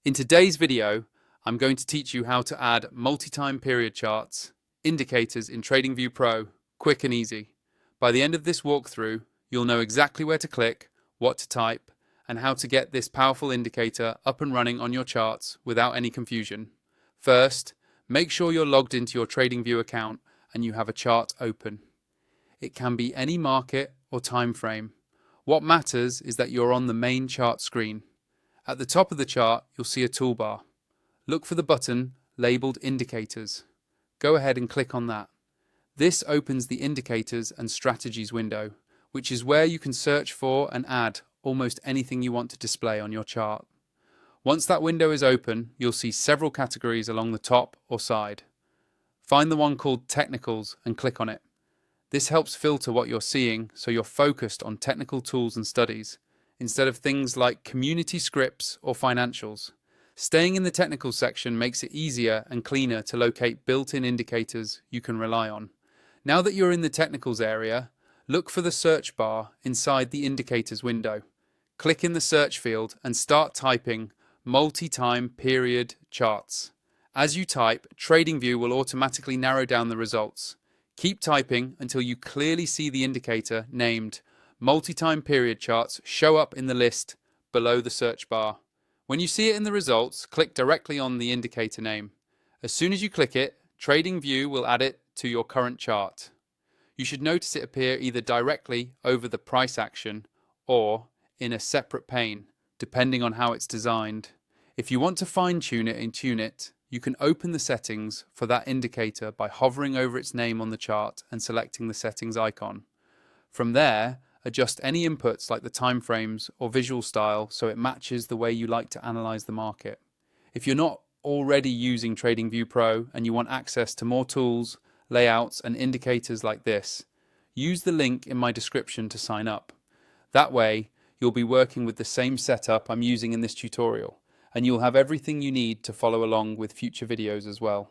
In today's video, I'm going to teach you how to add multi-time period charts, indicators in TradingView Pro, quick and easy. By the end of this walkthrough, you'll know exactly where to click, what to type, and how to get this powerful indicator up and running on your charts without any confusion. First, make sure you're logged into your TradingView account and you have a chart open. It can be any market or time frame. What matters is that you're on the main chart screen. At the top of the chart, you'll see a toolbar. Look for the button labeled Indicators. Go ahead and click on that. This opens the Indicators and Strategies window, which is where you can search for and add almost anything you want to display on your chart. Once that window is open, you'll see several categories along the top or side. Find the one called Technicals and click on it. This helps filter what you're seeing so you're focused on technical tools and studies, instead of things like community scripts or financials. Staying in the technical section makes it easier and cleaner to locate built-in indicators you can rely on. Now that you're in the technicals area, look for the search bar inside the indicators window. Click in the search field and start typing multi-time period charts. As you type, TradingView will automatically narrow down the results. Keep typing until you clearly see the indicator named multi-time period charts show up in the list below the search bar. When you see it in the results, click directly on the indicator name. As soon as you click it, TradingView will add it to your current chart. You should notice it appear either directly over the price action or in a separate pane, depending on how it's designed. If you want to fine-tune it and tune it, you can open the settings for that indicator by hovering over its name on the chart and selecting the settings icon. From there, adjust any inputs like the timeframes or visual style so it matches the way you like to analyze the market. If you're not already using TradingView Pro and you want access to more tools, layouts, and indicators like this, use the link in my description to sign up. That way, you'll be working with the same setup I'm using in this tutorial, and you'll have everything you need to follow along with future videos as well.